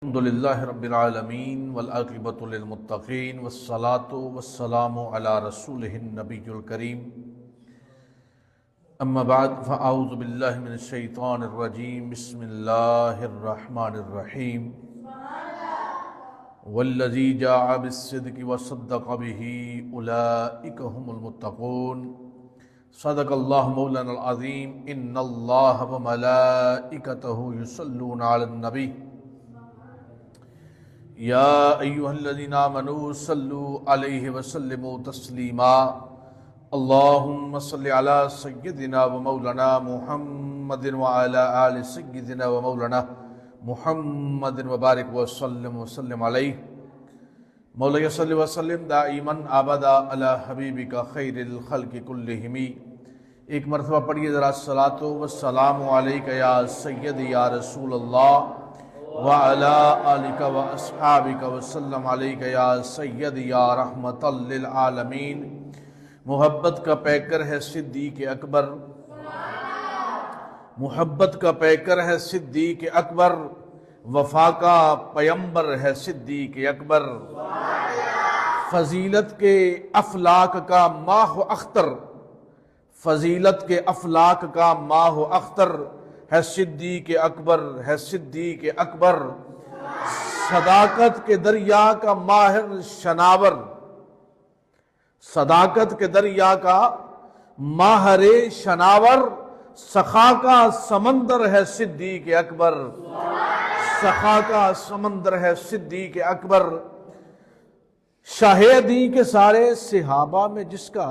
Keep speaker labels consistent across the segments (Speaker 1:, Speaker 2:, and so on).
Speaker 1: الحمد للہ رب العالمین والعاقبۃ للمتقین والصلاة والسلام علی رسولہ النبی الکریم اما بعد فاعوذ باللہ من الشیطان الرجیم بسم اللہ الرحمن الرحیم والذی جاء بالصدق وصدق به اولئک هم المتقون صدق اللہ مولانا العظیم ان اللہ وملائکتہ یصلون علی النبی یا ایہا الذین آمنوا صلوا علیہ وسلموا تسلیما اللہم صل علی سیدنا و مولانا محمد وعلی آل سیدنا و مولانا محمد وبارک وسلم علیہ مولا صلی وسلم دائما ابدا علی حبیبک خیر الخلق کلہم۔ ایک مرتبہ پڑھیے ذرا الصلاۃ والسلام علیک یا سیدی یا رسول اللہ وعلى آلك وأصحابك وسلم عليك یا سید یا رحمت للعالمین۔ محبت کا پیکر ہے صدیق اکبر، محبت کا پیکر ہے صدیق اکبر، وفا کا پیمبر ہے صدیق اکبر، فضیلت کے افلاک کا ماہ و اختر، فضیلت کے افلاک کا ماہ و اختر ہے صدیق اکبر، ہے صدیق اکبر، صداقت کے دریا کا ماہر شناور، صداقت کے دریا کا ماہر شناور، سخا کا سمندر ہے صدیق اکبر، سخا کا سمندر ہے صدیق اکبر، شاہدی کے سارے صحابہ میں جس کا،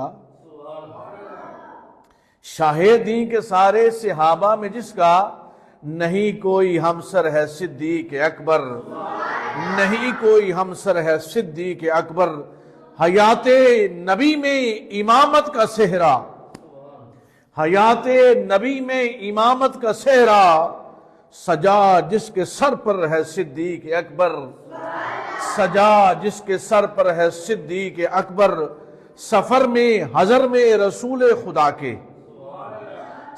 Speaker 1: شاہدی کے سارے صحابہ میں جس کا نہیں کوئی ہمسر ہے صدیق اکبر، نہیں کوئی ہمسر ہے صدیق اکبر، حیات نبی میں امامت کا صحرا، حیات نبی میں امامت کا صحرا، سجا جس کے سر پر ہے صدیق اکبر، سجا جس کے سر پر ہے صدیق اکبر، سفر میں حضر میں رسول خدا کے،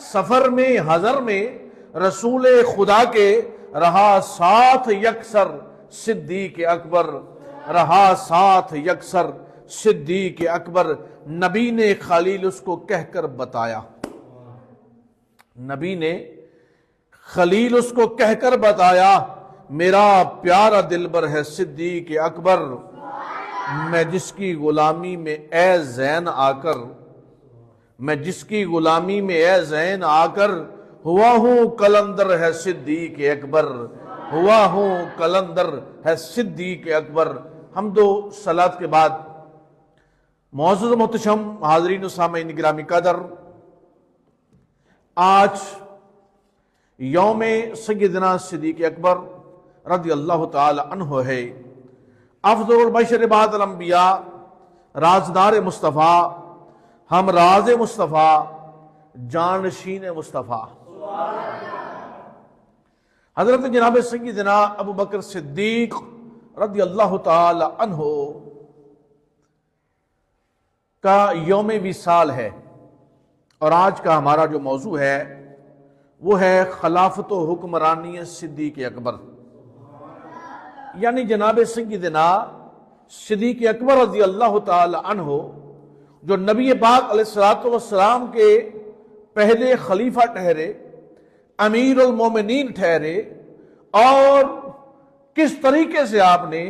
Speaker 1: سفر میں حضر میں رسول خدا کے، رہا ساتھ یکسر صدیق اکبر، رہا ساتھ یکسر صدیق اکبر۔ نبی نے خلیل اس کو کہہ کر بتایا، نبی نے خلیل اس کو کہہ کر بتایا، میرا پیارا دلبر ہے صدیق اکبر، میں جس کی غلامی میں اے زین آ کر، میں جس کی غلامی میں اے زین آ کر ہوا ہوں کلندر ہے صدیق اکبر، ہوا ہوں کلندر ہے صدیق اکبر۔ حمد و صلات کے بعد معزز و محتشم حاضرین و سامعین گرامی قدر، آج یوم سیدنا صدیق اکبر رضی اللہ تعالی عنہ ہے، افضل البشر بعد الانبیاء، رازدار مصطفیٰ، ہم راز مصطفیٰ، جانشین مصطفیٰ، حضرت جناب سیدنا ابو بکر صدیق رضی اللہ تعالی عنہ کا یوم وصال ہے، اور آج کا ہمارا جو موضوع ہے وہ ہے خلافت و حکمرانی صدیق اکبر، یعنی جناب سیدنا صدیق اکبر رضی اللہ تعالی عنہ جو نبی پاک علیہ السلام کے پہلے خلیفہ ٹھہرے، امیر المومنین ٹھہرے، اور کس طریقے سے آپ نے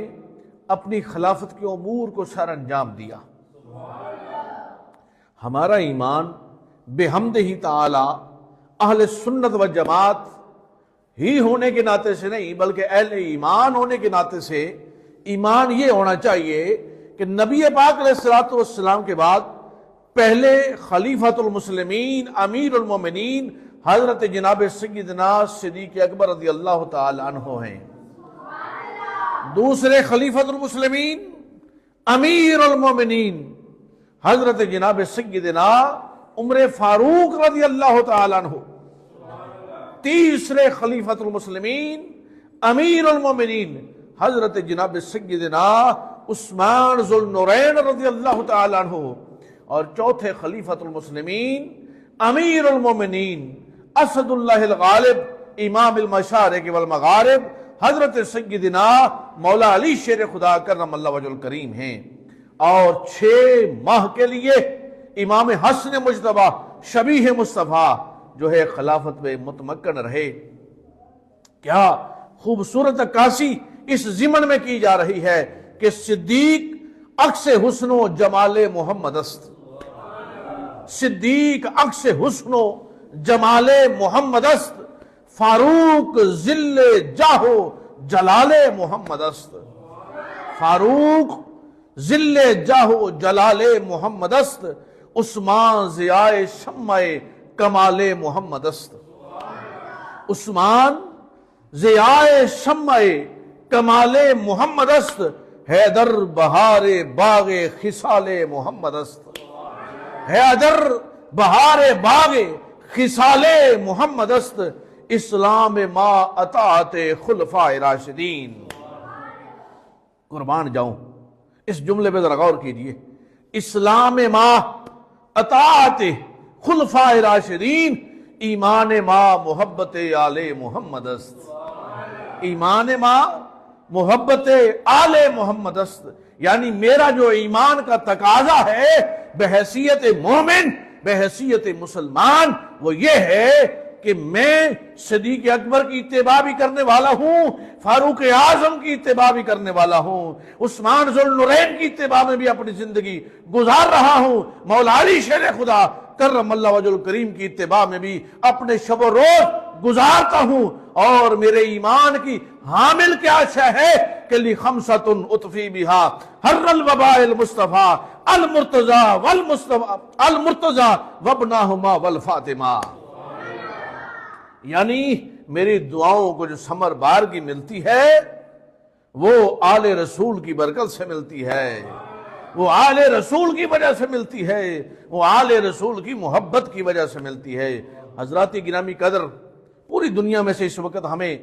Speaker 1: اپنی خلافت کے امور کو سر انجام دیا۔ ہمارا ایمان بحمدہ تعالی اہل سنت و جماعت ہی ہونے کے ناطے سے نہیں، بلکہ اہل ایمان ہونے کے ناطے سے ایمان یہ ہونا چاہیے کہ نبی پاک علیہ السلام کے بعد پہلے خلیفۃ المسلمین امیر المومنین حضرت جناب سیدنا صدیق اکبر رضی اللہ تعالی عنہ ہیں، دوسرے خلیفۃ المسلمین امیر المومنین حضرت جناب سیدنا عمر فاروق رضی اللہ تعالی عنہ، تیسرے خلیفۃ المسلمین امیر المومنین حضرت جناب سیدنا عثمان ذو النورین رضی اللہ تعالی عنہ، اور چوتھے خلیفۃ المسلمین امیر المومنین اسد اللہ الغالب امام المشارق والمغارب حضرت سیدنا مولا علی شیر خدا کرم اللہ وجہ الکریم ہیں، اور 6 ماہ کے لیے امام حسن مجتبی شبیہ مصطفیٰ جو ہے خلافت میں متمکن رہے۔ کیا خوبصورت عکاسی اس ضمن میں کی جا رہی ہے کہ صدیق عکس حسن و جمال محمد است، صدیق عکس حسن و جمال محمد است، فاروق ذل جاہ و جلال محمد است، فاروق ذل جاہ و جلال محمد است، عثمان ضیاء شمع کمال محمد است، عثمان ضیاء شمع کمال محمد است، حیدر بہار باغ خصال محمد است، حیدر بہار باغ خصال محمد است، اسلام ما اطاعت خلفاء راشدین۔ قربان جاؤں، اس جملے پہ ذرا غور کیجئے، اسلام ما اطاعت خلفاء راشدین، ایمان ما محبت آل محمد است، ایمان ما محبت آل محمد است، یعنی میرا جو ایمان کا تقاضا ہے بحیثیت مومن، بحیثیت مسلمان، وہ یہ ہے کہ میں صدیق اکبر کی اتباع بھی کرنے والا ہوں، فاروق اعظم کی اتباع بھی کرنے والا ہوں، عثمان ذو النورین کی اتباع میں بھی اپنی زندگی گزار رہا ہوں، مولا علی شیر خدا کرم اللہ وجہ الکریم کی اتباع میں بھی اپنے شب و روز گزارتا ہوں، اور میرے ایمان کی حامل کیا شے ہے کہ لخمسۃ اطفی بہا حر الوباء المصطفیٰ المرتضی وابناہما والفاطمہ، یعنی میری دعاؤں کو جو ثمر بارگی ملتی ہے وہ آل رسول کی برکت سے ملتی ہے، وہ آل رسول کی وجہ سے ملتی ہے، وہ آل رسول کی محبت کی وجہ سے ملتی ہے۔ حضرات گرامی قدر، پوری دنیا میں سے اس وقت ہمیں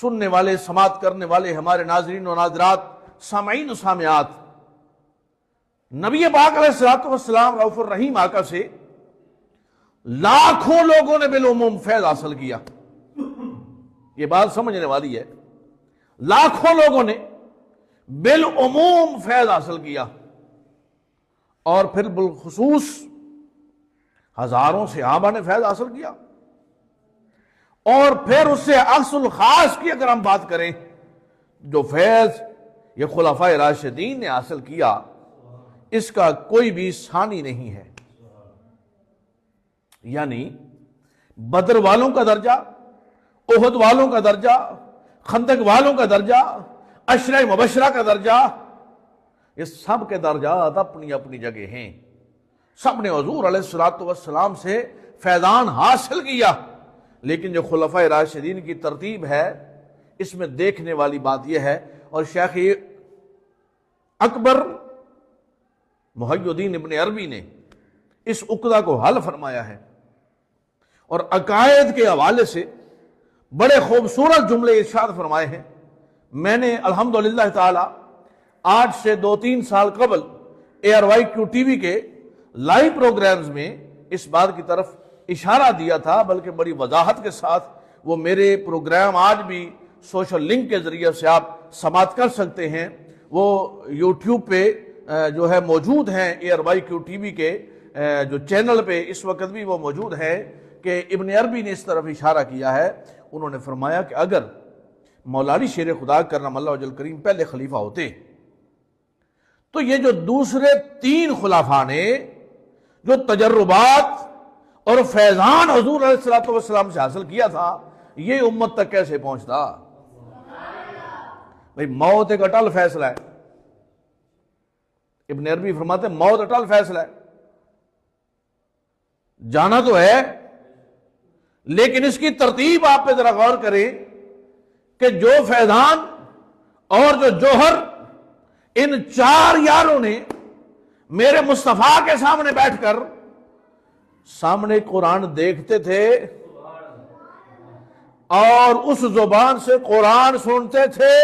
Speaker 1: سننے والے، سماعت کرنے والے ہمارے ناظرین و ناظرات، سامعین و سامعات، نبی پاک علیہ الصلوۃ والسلام رؤوف الرحیم آقا سے لاکھوں لوگوں نے بالعموم فیض حاصل کیا، یہ بات سمجھنے والی ہے، لاکھوں لوگوں نے بالعموم فیض حاصل کیا، اور پھر بالخصوص ہزاروں صحابہ نے فیض حاصل کیا، اور پھر اس سے عکس الخاص کی اگر ہم بات کریں، جو فیض یہ خلفاء راشدین نے حاصل کیا اس کا کوئی بھی ثانی نہیں ہے، یعنی بدر والوں کا درجہ، احد والوں کا درجہ، خندق والوں کا درجہ، عشرہ مبشرہ کا درجہ، یہ سب کے درجات اپنی اپنی جگہ ہیں، سب نے حضور علیہ الصلوۃ والسلام سے فیضان حاصل کیا، لیکن جو خلفاء راشدین کی ترتیب ہے اس میں دیکھنے والی بات یہ ہے، اور شیخ اکبر محی الدین ابن عربی نے اس عقدہ کو حل فرمایا ہے، اور عقائد کے حوالے سے بڑے خوبصورت جملے ارشاد فرمائے ہیں۔ میں نے الحمدللہ تعالی آج سے 2-3 سال قبل ARYQ ٹی وی کے لائیو پروگرامز میں اس بات کی طرف اشارہ دیا تھا، بلکہ بڑی وضاحت کے ساتھ وہ میرے پروگرام آج بھی سوشل لنک کے ذریعے سے آپ سماعت کر سکتے ہیں، وہ یوٹیوب پہ جو ہے موجود ہیں، ARYQ ٹی وی کے جو چینل پہ اس وقت بھی وہ موجود ہے، کہ ابن عربی نے اس طرف اشارہ کیا ہے، انہوں نے فرمایا کہ اگر مولا علی شیر خدا کرم اللہ وجہ الکریم پہلے خلیفہ ہوتے تو یہ جو دوسرے 3 خلفاء نے جو تجربات اور فیضان حضور علیہ الصلوۃ والسلام سے حاصل کیا تھا، یہ امت تک کیسے پہنچتا؟ بھئی موت ایک اٹل فیصلہ ہے، ابن عربی فرماتے ہیں موت اٹل فیصلہ ہے، جانا تو ہے، لیکن اس کی ترتیب آپ پہ ذرا غور کریں کہ جو فیضان اور جو جوہر ان 4 یاروں نے میرے مصطفیٰ کے سامنے بیٹھ کر سامنے قرآن دیکھتے تھے اور اس زبان سے قرآن سنتے تھے،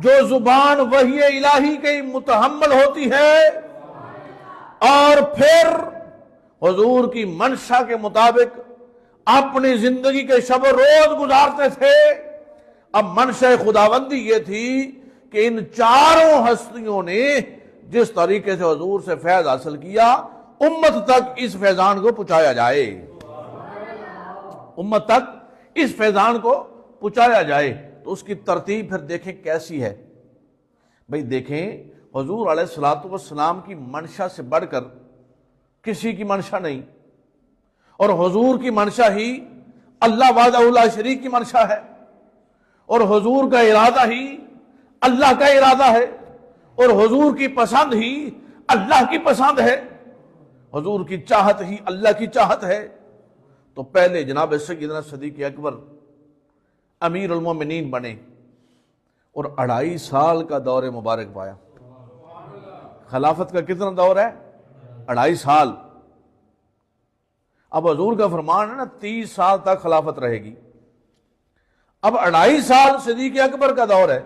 Speaker 1: جو زبان وحی الہی کی متحمل ہوتی ہے، اور پھر حضور کی منشا کے مطابق اپنی زندگی کے شب و روز گزارتے تھے، اب منشا خداوندی یہ تھی کہ ان چاروں ہستیوں نے جس طریقے سے حضور سے فیض حاصل کیا امت تک اس فیضان کو پہنچایا جائے، امت تک اس فیضان کو پہنچایا جائے۔ تو اس کی ترتیب پھر دیکھیں کیسی ہے بھئی۔ دیکھیں حضور علیہ الصلوۃ والسلام کی منشا سے بڑھ کر کسی کی منشا نہیں، اور حضور کی منشا ہی اللہ وحدہ لا شریک کی منشا ہے، اور حضور کا ارادہ ہی اللہ کا ارادہ ہے، اور حضور کی پسند ہی اللہ کی پسند ہے، حضور کی چاہت ہی اللہ کی چاہت ہے۔ تو پہلے جناب سیدنا صدیق اکبر امیر المومنین بنے اور 2.5 سال کا دور مبارک پایا۔ خلافت کا کتنا دور ہے؟ 2.5 سال۔ اب حضور کا فرمان ہے نا 30 سال تک خلافت رہے گی، اب 2.5 سال صدیق اکبر کا دور ہے۔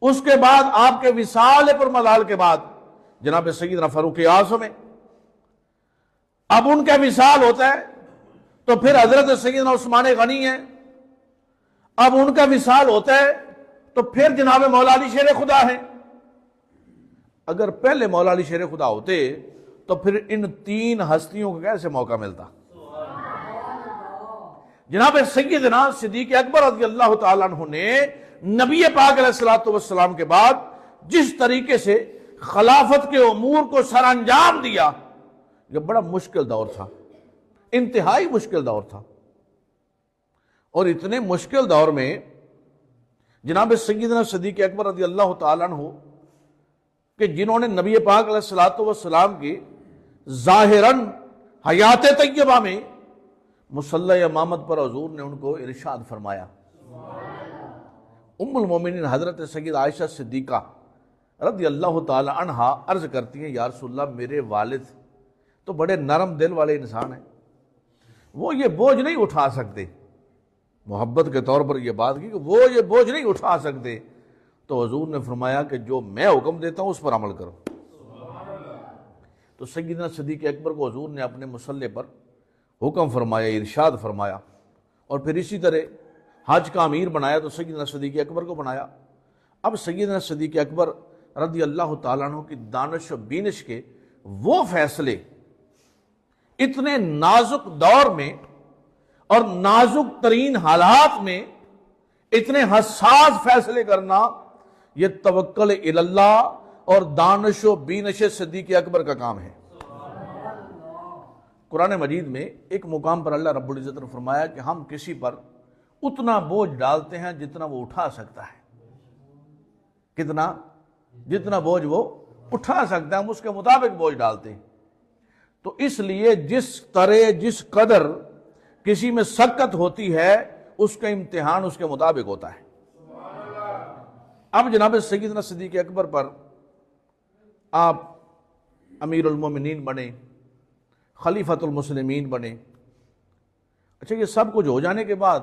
Speaker 1: اس کے بعد آپ کے وصال پر ملال کے بعد جناب سیدنا فاروق اعظم ہے، اب ان کا وصال ہوتا ہے تو پھر حضرت سیدنا عثمان غنی ہیں، اب ان کا وصال ہوتا ہے تو پھر جناب مولا علی شیر خدا ہیں۔ اگر پہلے مولا علی شیر خدا ہوتے تو پھر ان 3 ہستیوں کو کیسے موقع ملتا؟ جناب سیدنا صدیق اکبر رضی اللہ تعالیٰ عنہ نے نبی پاک علیہ الصلوۃ والسلام کے بعد جس طریقے سے خلافت کے امور کو سر انجام دیا، یہ بڑا مشکل دور تھا، انتہائی مشکل دور تھا۔ اور اتنے مشکل دور میں جناب سیدنا صدیق اکبر رضی اللہ تعالیٰ عنہ کہ جنہوں نے نبی پاک علیہ الصلوۃ والسلام کی ظاہراً حیات طیبہ میں مصلی امامت پر حضور نے ان کو ارشاد فرمایا۔ ام المومنین حضرت سید عائشہ صدیقہ رضی اللہ تعالی عنہا عرض کرتی ہیں، یا رسول اللہ میرے والد تو بڑے نرم دل والے انسان ہیں، وہ یہ بوجھ نہیں اٹھا سکتے، محبت کے طور پر یہ بات کی کہ وہ یہ بوجھ نہیں اٹھا سکتے۔ تو حضور نے فرمایا کہ جو میں حکم دیتا ہوں اس پر عمل کرو۔ تو سیدنا صدیق اکبر کو حضور نے اپنے مصلی پر حکم فرمایا، ارشاد فرمایا، اور پھر اسی طرح حج کا امیر بنایا تو سیدنا صدیق اکبر کو بنایا۔ اب سیدنا صدیق اکبر رضی اللہ تعالیٰ عنہ کی دانش و بینش کے وہ فیصلے اتنے نازک دور میں اور نازک ترین حالات میں اتنے حساس فیصلے کرنا، یہ توکل الی اللہ اور دانش و بینش صدیق اکبر کا کام ہے۔ قرآن مجید میں ایک مقام پر اللہ رب العزت نے فرمایا کہ ہم کسی پر اتنا بوجھ ڈالتے ہیں جتنا وہ اٹھا سکتا ہے۔ کتنا؟ جتنا بوجھ وہ اٹھا سکتا ہے ہم اس کے مطابق بوجھ ڈالتے ہیں۔ تو اس لیے جس طرح جس قدر کسی میں سکت ہوتی ہے اس کا امتحان اس کے مطابق ہوتا ہے۔ اب جناب سیدنا صدیق اکبر پر آپ امیر المومنین بنے، خلیفۃ المسلمین بنے۔ اچھا، یہ سب کچھ ہو جانے کے بعد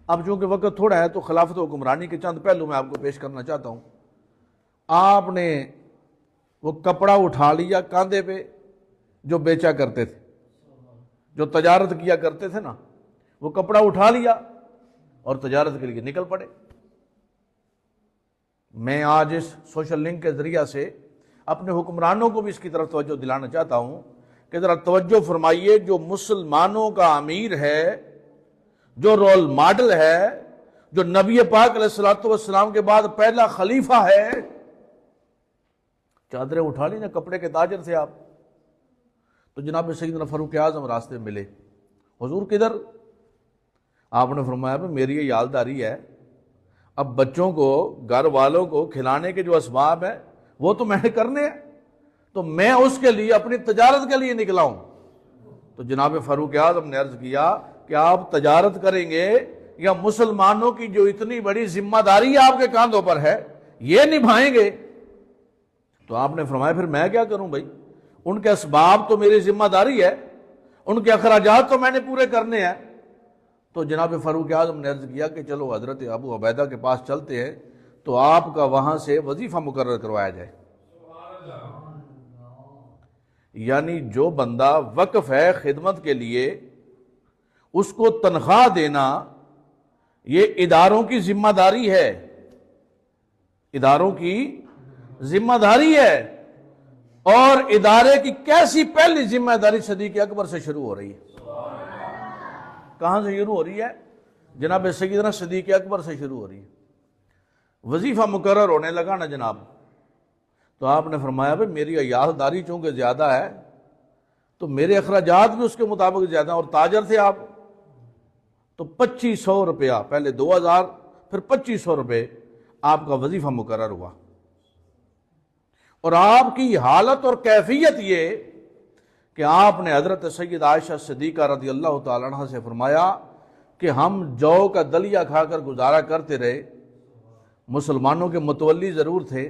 Speaker 1: اب چونکہ وقت تھوڑا ہے تو خلافت و حکمرانی کے چند پہلو میں آپ کو پیش کرنا چاہتا ہوں۔ آپ نے وہ کپڑا اٹھا لیا کاندھے پہ جو بیچا کرتے تھے، جو تجارت کیا کرتے تھے نا، وہ کپڑا اٹھا لیا اور تجارت کے لیے نکل پڑے۔ میں آج اس سوشل لنک کے ذریعہ سے اپنے حکمرانوں کو بھی اس کی طرف توجہ دلانا چاہتا ہوں کہ ذرا توجہ فرمائیے، جو مسلمانوں کا امیر ہے، جو رول ماڈل ہے، جو نبی پاک علیہ الصلوۃ والسلام کے بعد پہلا خلیفہ ہے، چادریں اٹھا لی نا، کپڑے کے تاجر تھے آپ، تو جناب سیدنا فاروق اعظم راستے میں ملے، حضور کدھر؟ آپ نے فرمایا میری یہ یادداری ہے، اب بچوں کو، گھر والوں کو کھلانے کے جو اسباب ہیں وہ تو میں نے کرنے ہیں، تو میں اس کے لیے اپنی تجارت کے لیے نکلا ہوں۔ تو جناب فاروق اعظم نے عرض کیا کہ آپ تجارت کریں گے یا مسلمانوں کی جو اتنی بڑی ذمہ داری آپ کے کاندھوں پر ہے یہ نبھائیں گے؟ تو آپ نے فرمایا پھر میں کیا کروں بھائی، ان کے اسباب تو میری ذمہ داری ہے، ان کے اخراجات تو میں نے پورے کرنے ہیں۔ تو جناب فاروق اعظم نے عرض کیا کہ چلو حضرت ابو عبیدہ کے پاس چلتے ہیں تو آپ کا وہاں سے وظیفہ مقرر کروایا جائے۔ یعنی جو بندہ وقف ہے خدمت کے لیے، اس کو تنخواہ دینا یہ اداروں کی ذمہ داری ہے، اداروں کی ذمہ داری ہے، اور ادارے کی کیسی پہلی ذمہ داری صدیق اکبر سے شروع ہو رہی ہے۔ کہاں سے شروع ہو رہی ہے؟ جناب سیدنا صدیق اکبر سے شروع ہو رہی ہے۔ وظیفہ مقرر ہونے لگا نا جناب، تو آپ نے فرمایا بھائی میری عیاداری چونکہ زیادہ ہے تو میرے اخراجات بھی اس کے مطابق زیادہ ہیں، اور تاجر تھے آپ، تو 2500 روپیہ، پہلے 2000 پھر 2500 روپے آپ کا وظیفہ مقرر ہوا۔ اور آپ کی حالت اور کیفیت یہ کہ آپ نے حضرت سید عائشہ صدیقہ رضی اللہ تعالیٰ عنہ سے فرمایا کہ ہم جو کا دلیا کھا کر گزارا کرتے رہے، مسلمانوں کے متولی ضرور تھے،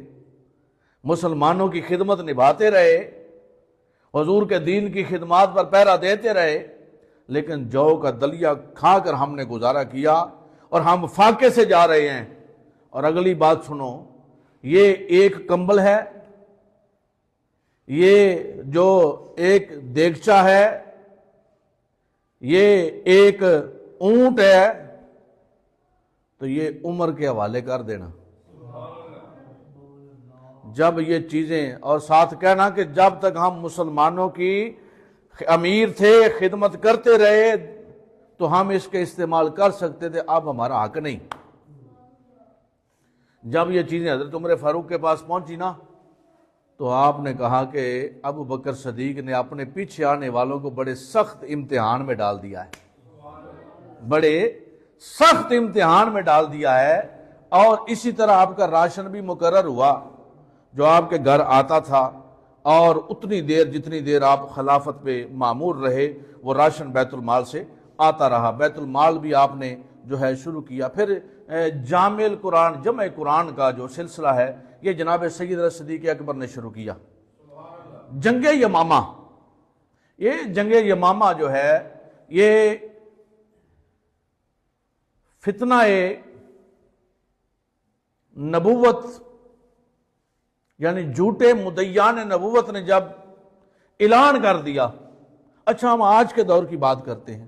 Speaker 1: مسلمانوں کی خدمت نبھاتے رہے، حضور کے دین کی خدمات پر پہرا دیتے رہے، لیکن جو کا دلیا کھا کر ہم نے گزارا کیا اور ہم فاقے سے جا رہے ہیں۔ اور اگلی بات سنو، یہ ایک کمبل ہے، یہ جو ایک دیگچہ ہے، یہ ایک اونٹ ہے، تو یہ عمر کے حوالے کر دینا۔ جب یہ چیزیں، اور ساتھ کہنا کہ جب تک ہم مسلمانوں کی امیر تھے، خدمت کرتے رہے، تو ہم اس کے استعمال کر سکتے تھے، اب ہمارا حق نہیں۔ جب یہ چیزیں حضرت عمر فاروق کے پاس پہنچی نا، تو آپ نے کہا کہ ابو بکر صدیق نے اپنے پیچھے آنے والوں کو بڑے سخت امتحان میں ڈال دیا ہے، بڑے سخت امتحان میں ڈال دیا ہے۔ اور اسی طرح آپ کا راشن بھی مقرر ہوا، جو آپ کے گھر آتا تھا، اور اتنی دیر جتنی دیر آپ خلافت پہ مامور رہے، وہ راشن بیت المال سے آتا رہا۔ بیت المال بھی آپ نے جو ہے شروع کیا۔ پھر جامع القرآن، جمع قرآن کا جو سلسلہ ہے، یہ جناب سیدنا صدیق اکبر نے شروع کیا۔ جنگ یمامہ، یہ جنگ یمامہ جو ہے، یہ فتنہ نبوت، یعنی جھوٹے مدعیان نبوت نے جب اعلان کر دیا۔ اچھا، ہم آج کے دور کی بات کرتے ہیں،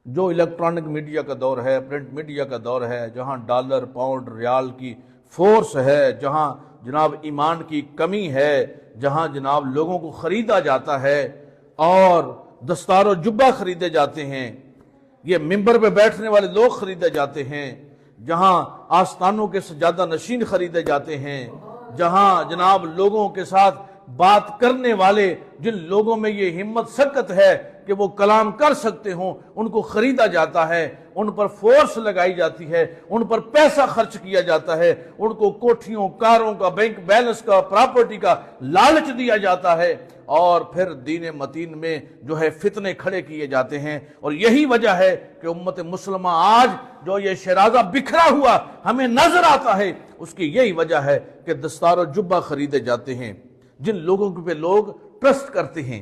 Speaker 1: جو الیکٹرانک میڈیا کا دور ہے، پرنٹ میڈیا کا دور ہے، جہاں ڈالر، پاؤنڈ، ریال کی فورس ہے، جہاں جناب ایمان کی کمی ہے، جہاں جناب لوگوں کو خریدا جاتا ہے اور دستار و جبہ خریدے جاتے ہیں، یہ ممبر پہ بیٹھنے والے لوگ خریدے جاتے ہیں، جہاں آستانوں کے سجادہ نشین خریدے جاتے ہیں، جہاں جناب لوگوں کے ساتھ بات کرنے والے، جن لوگوں میں یہ ہمت سکت ہے کہ وہ کلام کر سکتے ہوں، ان کو خریدا جاتا ہے، ان پر فورس لگائی جاتی ہے، ان پر پیسہ خرچ کیا جاتا ہے، ان کو کوٹھیوں، کاروں کا، بینک بیلنس کا، پراپرٹی کا لالچ دیا جاتا ہے، اور پھر دین متین میں جو ہے فتنے کھڑے کیے جاتے ہیں۔ اور یہی وجہ ہے کہ امت مسلمہ آج جو یہ شرازہ بکھرا ہوا ہمیں نظر آتا ہے، اس کی یہی وجہ ہے کہ دستار و جبہ خریدے جاتے ہیں۔ جن لوگوں پہ لوگ ٹرسٹ کرتے ہیں،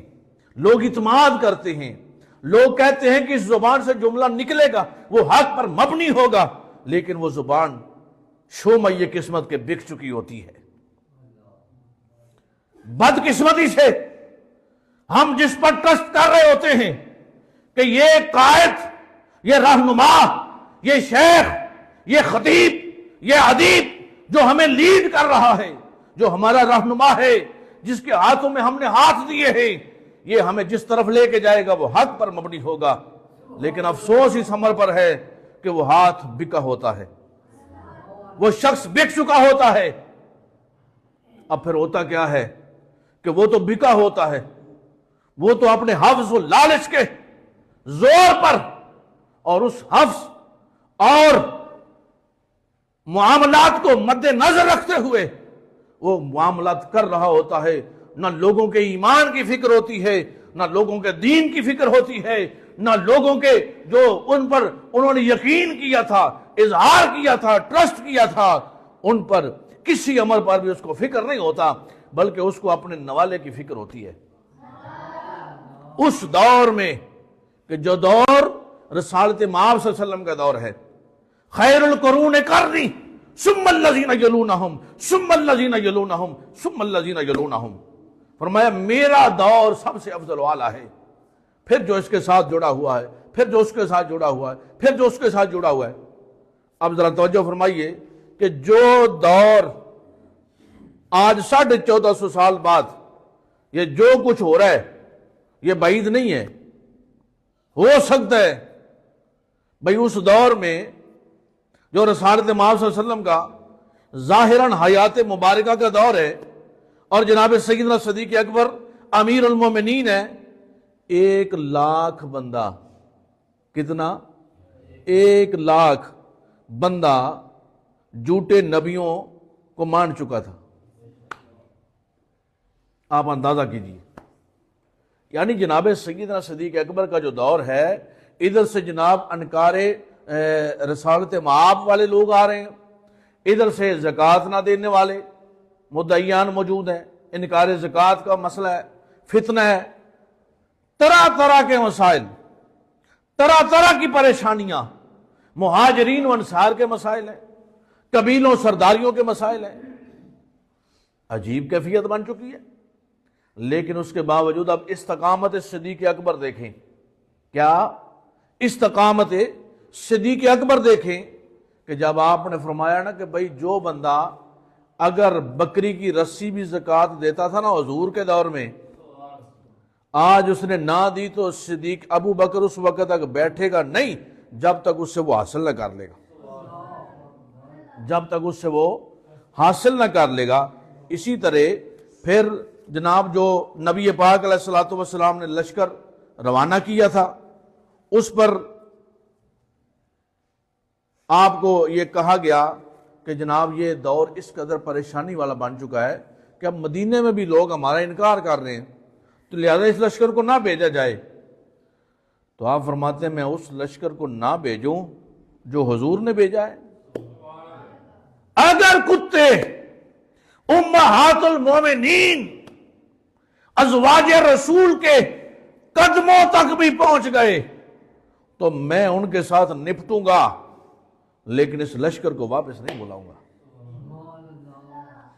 Speaker 1: لوگ اعتماد کرتے ہیں، لوگ کہتے ہیں کہ اس زبان سے جملہ نکلے گا وہ حق پر مبنی ہوگا، لیکن وہ زبان شومیہ قسمت کے بک چکی ہوتی ہے۔ بدقسمتی سے ہم جس پر ٹرسٹ کر رہے ہوتے ہیں کہ یہ قائد، یہ رہنما، یہ شیخ، یہ خطیب، یہ ادیب جو ہمیں لیڈ کر رہا ہے، جو ہمارا رہنما ہے، جس کے ہاتھوں میں ہم نے ہاتھ دیے ہیں، یہ ہمیں جس طرف لے کے جائے گا وہ حق پر مبنی ہوگا۔ لیکن افسوس اس امر پر ہے کہ وہ ہاتھ بکا ہوتا ہے، وہ شخص بک چکا ہوتا ہے۔ اب پھر ہوتا کیا ہے کہ وہ تو بکا ہوتا ہے، وہ تو اپنے حفظ و لالچ کے زور پر اور اس حفظ اور معاملات کو مد نظر رکھتے ہوئے وہ معاملات کر رہا ہوتا ہے۔ نہ لوگوں کے ایمان کی فکر ہوتی ہے، نہ لوگوں کے دین کی فکر ہوتی ہے، نہ لوگوں کے جو ان پر انہوں نے یقین کیا تھا، اظہار کیا تھا، ٹرسٹ کیا تھا، ان پر کسی امر پر بھی اس کو فکر نہیں ہوتا، بلکہ اس کو اپنے نوالے کی فکر ہوتی ہے۔ اس دور میں کہ جو دور رسالت مآب صلی اللہ علیہ وسلم کا دور ہے، خیر القرون قرنی ثم الذین یلونہم ثم الذین یلونہم ثم الذین یلونہم، فرمایا میرا دور سب سے افضل والا ہے، پھر جو اس کے ساتھ جڑا ہوا ہے، پھر جو اس کے ساتھ جڑا ہوا ہے، پھر جو اس کے ساتھ جڑا ہوا ہے۔ اب ذرا توجہ فرمائیے کہ جو دور آج 1450 سال بعد یہ جو کچھ ہو رہا ہے یہ بعید نہیں ہے، ہو سکتا ہے بھئی اس دور میں جو رسالت مآب صلی اللہ علیہ وسلم کا ظاہراً حیات مبارکہ کا دور ہے اور جناب سیدنا صدیق اکبر امیر المومنین ہے، 1,00,000 بندہ، کتنا؟ 1,00,000 بندہ جھوٹے نبیوں کو مان چکا تھا۔ آپ اندازہ کیجئے، یعنی جناب سیدنا صدیق اکبر کا جو دور ہے، ادھر سے جناب انکار رسالت مآب والے لوگ آ رہے ہیں، ادھر سے زکوٰۃ نہ دینے والے مدعیان موجود ہیں، انکار زکوٰۃ کا مسئلہ ہے، فتنہ ہے، طرح طرح کے مسائل، طرح طرح کی پریشانیاں، مہاجرین و انصار کے مسائل ہیں، قبیلوں سرداریوں کے مسائل ہیں، عجیب کیفیت بن چکی ہے۔ لیکن اس کے باوجود اب استقامت صدیق اکبر دیکھیں، کیا استقامت صدیق اکبر دیکھیں کہ جب آپ نے فرمایا نا کہ بھئی جو بندہ اگر بکری کی رسی بھی زکوٰۃ دیتا تھا نا حضور کے دور میں، آج اس نے نہ دی تو صدیق ابو بکر اس وقت تک بیٹھے گا نہیں جب تک اس سے وہ حاصل نہ کر لے گا، جب تک اس سے وہ حاصل نہ کر لے گا۔ اسی طرح پھر جناب جو نبی پاک علیہ الصلوۃ والسلام نے لشکر روانہ کیا تھا، اس پر آپ کو یہ کہا گیا کہ جناب یہ دور اس قدر پریشانی والا بن چکا ہے کہ اب مدینے میں بھی لوگ ہمارا انکار کر رہے ہیں، تو لہذا اس لشکر کو نہ بھیجا جائے۔ تو آپ فرماتے ہیں میں اس لشکر کو نہ بھیجوں جو حضور نے بھیجا ہے۔ اگر کتے امہات المومنین ازواج رسول کے قدموں تک بھی پہنچ گئے تو میں ان کے ساتھ نپٹوں گا، لیکن اس لشکر کو واپس نہیں بلاؤں گا۔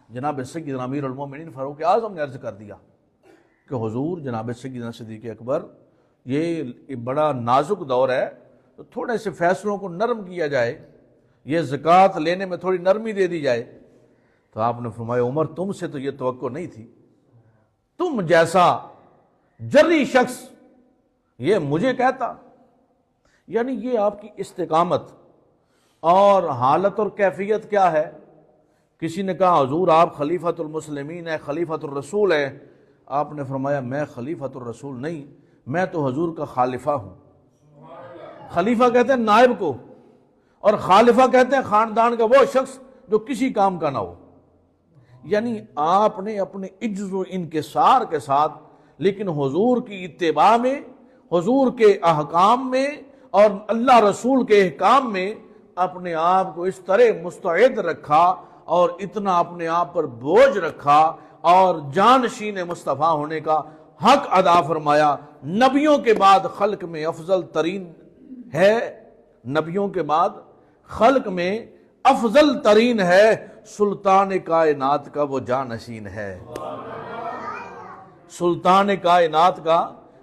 Speaker 1: جناب سیدنا امیر المومنین فاروق اعظم نے عرض کر دیا کہ حضور جناب سیدنا صدیق اکبر یہ بڑا نازک دور ہے، تو تھوڑے سے فیصلوں کو نرم کیا جائے، یہ زکوٰۃ لینے میں تھوڑی نرمی دے دی جائے۔ تو آپ نے فرمایا عمر تم سے تو یہ توقع نہیں تھی، تم جیسا جری شخص یہ مجھے کہتا۔ یعنی یہ آپ کی استقامت اور حالت اور کیفیت کیا ہے۔ کسی نے کہا حضور آپ خلیفۃ المسلمین ہیں، خلیفۃ الرسول ہیں، آپ نے فرمایا میں خلیفۃ الرسول نہیں، میں تو حضور کا خالفہ ہوں۔ خلیفہ کہتے ہیں نائب کو، اور خالفہ کہتے ہیں خاندان کا وہ شخص جو کسی کام کا نہ ہو۔ یعنی آپ نے اپنے عجز و انکسار کے ساتھ لیکن حضور کی اتباع میں، حضور کے احکام میں اور اللہ رسول کے احکام میں اپنے آپ کو اس طرح مستعد رکھا اور اتنا اپنے آپ پر بوجھ رکھا اور جانشین مصطفیٰ ہونے کا حق ادا فرمایا۔ نبیوں کے بعد خلق میں افضل ترین ہے، نبیوں کے بعد خلق میں افضل ترین ہے، سلطان کائنات کا وہ جانشین ہے، سلطان کائنات کا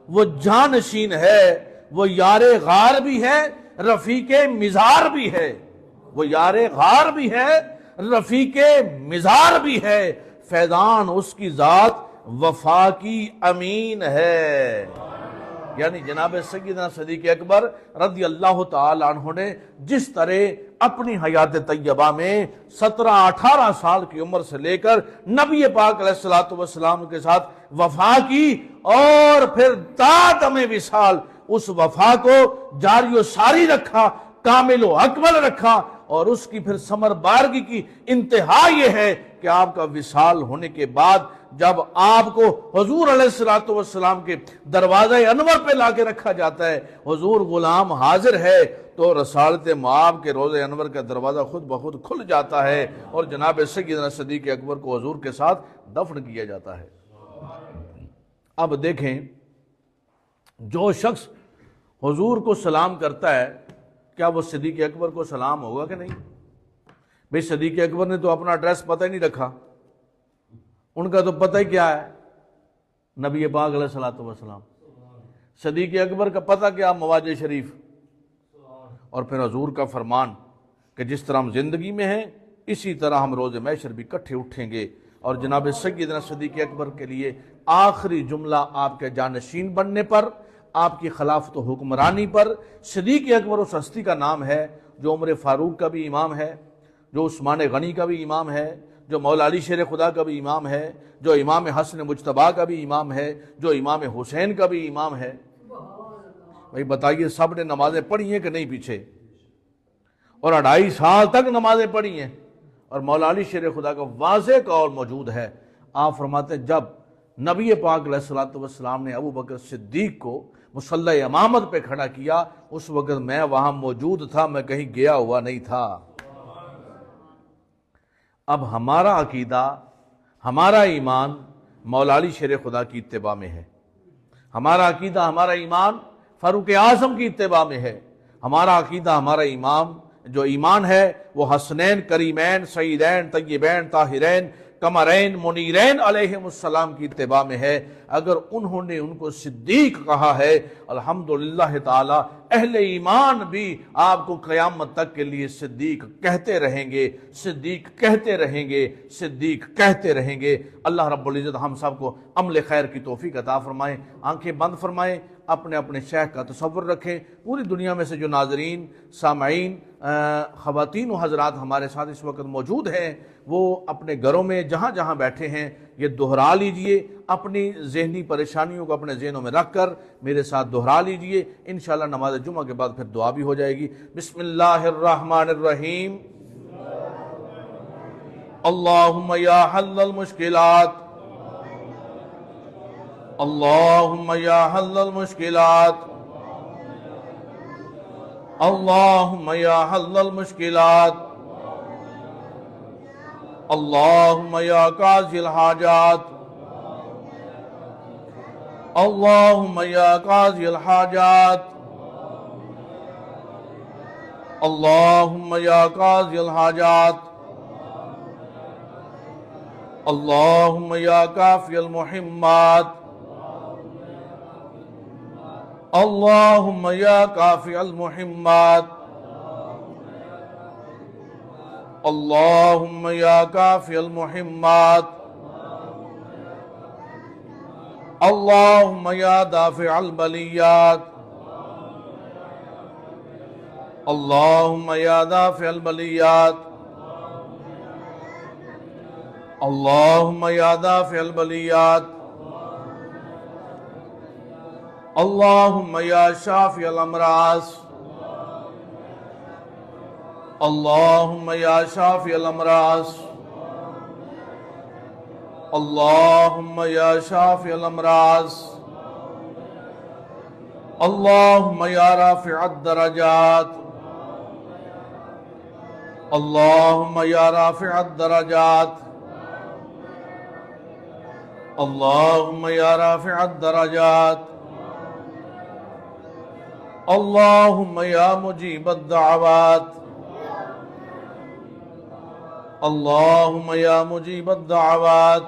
Speaker 1: وہ جانشین ہے، وہ یار غار بھی ہے، رفیق مزار بھی ہے، وہ یار غار بھی ہے، رفیق مزار بھی ہے، فیضان اس کی ذات وفا کی امین ہے۔ یعنی جناب سیدنا صدیق اکبر رضی اللہ تعالی عنہ نے جس طرح اپنی حیات طیبہ میں 17-18 سال کی عمر سے لے کر نبی پاک علیہ الصلوۃ والسلام کے ساتھ وفا کی اور پھر تا دم وصال اس وفا کو جاری و ساری رکھا، کامل و اکمل رکھا، اور اس کی پھر ثمر بارگی کی انتہا یہ ہے کہ آپ کا وصال ہونے کے بعد جب آپ کو حضور علیہ الصلوۃ والسلام کے دروازہ انور پہ لا کے رکھا جاتا ہے، حضور غلام حاضر ہے، تو رسالت مآب کے روضہ انور کا دروازہ خود بخود کھل جاتا ہے اور جناب سیدنا صدیق اکبر کو حضور کے ساتھ دفن کیا جاتا ہے۔ اب دیکھیں جو شخص حضور کو سلام کرتا ہے کیا وہ صدیق اکبر کو سلام ہوگا کہ نہیں؟ بھئی صدیق اکبر نے تو اپنا ایڈریس پتہ ہی نہیں رکھا، ان کا تو پتہ ہی کیا ہے نبی پاک علیہ الصلوۃ والسلام۔ صدیق اکبر کا پتہ کیا مواج شریف، اور پھر حضور کا فرمان کہ جس طرح ہم زندگی میں ہیں اسی طرح ہم روز محشر بھی اکٹھے اٹھیں گے۔ اور جناب سیدنا صدیق اکبر کے لیے آخری جملہ آپ کے جانشین بننے پر، آپ کی خلافت و حکمرانی پر، صدیق اکبر اس ہستی کا نام ہے جو عمر فاروق کا بھی امام ہے، جو عثمان غنی کا بھی امام ہے، جو مولا علی شیر خدا کا بھی امام ہے، جو امام حسن مجتبیٰ کا بھی امام ہے، جو امام حسین کا بھی امام ہے۔ بھائی بتائیے سب نے نمازیں پڑھی ہیں کہ نہیں پیچھے؟ اور 2.5 سال تک نمازیں پڑھی ہیں۔ اور مولا علی شیر خدا کا واضح قول موجود ہے، آپ فرماتے ہیں جب نبی پاک علیہ الصلوۃ والسلام نے ابو بکر صدیق کو مصلی امامت پہ کھڑا کیا، اس وقت میں وہاں موجود تھا، میں کہیں گیا ہوا نہیں تھا۔ اب ہمارا عقیدہ، ہمارا ایمان مولا علی شیر خدا کی اتباع میں ہے، ہمارا عقیدہ، ہمارا ایمان فاروق اعظم کی اتباع میں ہے، ہمارا عقیدہ، ہمارا جو ایمان ہے وہ حسنین کریمین سیدین طیبین طاہرین قمرین منیرین علیہم السلام کی اتباع میں ہے۔ اگر انہوں نے ان کو صدیق کہا ہے، الحمدللہ تعالی اہل ایمان بھی آپ کو قیامت تک کے لیے صدیق کہتے رہیں گے، صدیق کہتے رہیں گے، صدیق کہتے رہیں گے۔ اللہ رب العزت ہم سب کو عمل خیر کی توفیق عطا فرمائیں، آنکھیں بند فرمائیں، اپنے اپنے شیخ کا تصور رکھیں۔ پوری دنیا میں سے جو ناظرین، سامعین، خواتین و حضرات ہمارے ساتھ اس وقت موجود ہیں، وہ اپنے گھروں میں جہاں جہاں بیٹھے ہیں یہ دہرا لیجئے، اپنی ذہنی پریشانیوں کو اپنے ذہنوں میں رکھ کر میرے ساتھ دہرا لیجئے۔ انشاءاللہ نماز جمعہ کے بعد پھر دعا بھی ہو جائے گی۔ بسم اللہ الرحمن الرحیم۔ اللہم یا حل المشکلات، اللہم یا حل المشکلات، اللہم یا حل المشکلات، اللہم یا قاضی الحاجات، اللہم یا قاضی الحاجات، اللہم یا قاضی الحاجات، اللہم یا کافی المحمات، اللہم یا کافی المحمات، اللہم یا کافی المحمات، اللہم یا دافع البلیات، اللہم یا دافع البلیات، اللہم یا دافع البلیات، اللہم یا شافی الامراض، اللہم یا شافی الامراض، اللہم یا شافی الامراض، اللہم یا رافع الدرجات، اللہم یا رافع الدرجات، اللہم یا رافع الدرجات، اللہم یا مجیب الدعوات، اللہم یا مجیب الدعوات،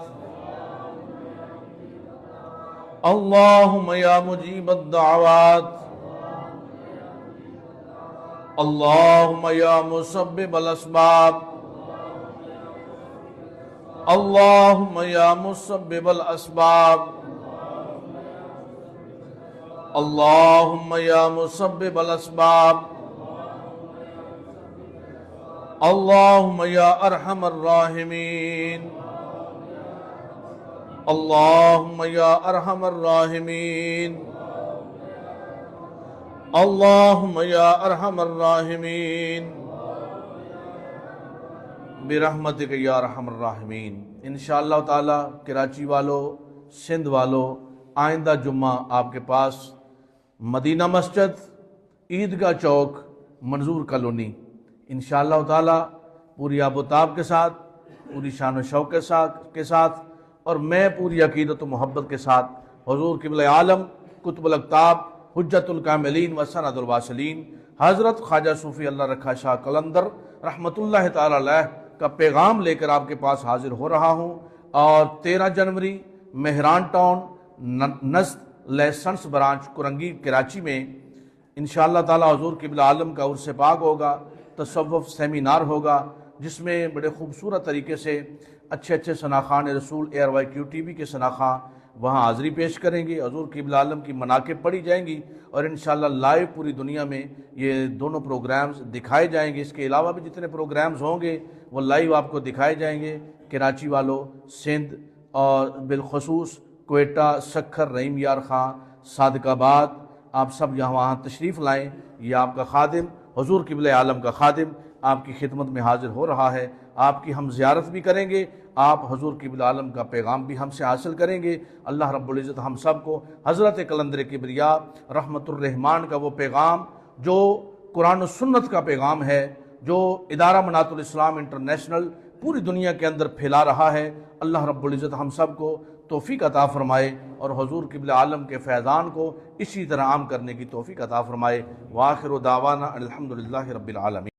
Speaker 1: اللہم یا مجیب الدعوات، اللہم یا مسبب الاسباب، اللہم یا مسبب الاسباب، اللہم یا مسبب الاسباب، اللہم یا ارحم الراحمین، اللہم یا ارحم الراحمین، اللہم یا ارحم الراحمین، برحمتک یا ارحم الراحمین۔ انشاءاللہ تعالی کراچی والو، سندھ والو، آئندہ جمعہ آپ کے پاس مدینہ مسجد، عیدگاہ چوک، منظور کالونی، انشاءاللہ تعالی پوری آب و تاب کے ساتھ، پوری شان و شوق کے ساتھ اور میں پوری عقیدت و محبت کے ساتھ حضور قبلہ عالم قطب الاقطاب حجت الکاملین و سند الواصلین حضرت خواجہ صوفی اللہ رکھا شاہ قلندر رحمت اللہ تعالی علیہ کا پیغام لے کر آپ کے پاس حاضر ہو رہا ہوں۔ اور 13 جنوری Mehran town نزد licence branch Korangi Karachi میں انشاءاللہ تعالی حضور قبلہ عالم کا عرس پاک ہوگا۔ تصوف سیمینار ہوگا، جس میں بڑے خوبصورت طریقے سے اچھے اچھے ثناخان رسول ARYQ-TV کے ثناخان وہاں حاضری پیش کریں گے، حضور قبلہ عالم کی مناقب پڑھی جائیں گی، اور انشاءاللہ لائیو پوری دنیا میں یہ دونوں پروگرامز دکھائے جائیں گے۔ اس کے علاوہ بھی جتنے پروگرامز ہوں گے وہ لائیو آپ کو دکھائے جائیں گے۔ کراچی والوں، سندھ اور بالخصوص کوئٹہ، سکھر، رحیم یار خان، صادق آباد، آپ سب یہاں وہاں تشریف لائیں۔ یہ آپ کا خادم، حضور قبلہ عالم کا خادم آپ کی خدمت میں حاضر ہو رہا ہے۔ آپ کی ہم زیارت بھی کریں گے، آپ حضور قبلہ عالم کا پیغام بھی ہم سے حاصل کریں گے۔ اللہ رب العزت ہم سب کو حضرت کلندر کبریاء رحمت الرحمان کا وہ پیغام جو قرآن و سنت کا پیغام ہے، جو ادارہ منات الاسلام انٹرنیشنل پوری دنیا کے اندر پھیلا رہا ہے، اللہ رب العزت ہم سب کو توفیق عطا فرمائے اور حضور قبلہ عالم کے فیضان کو اسی طرح عام کرنے کی توفیق عطا فرمائے۔ وآخر دعوانا الحمدللہ رب العالمین۔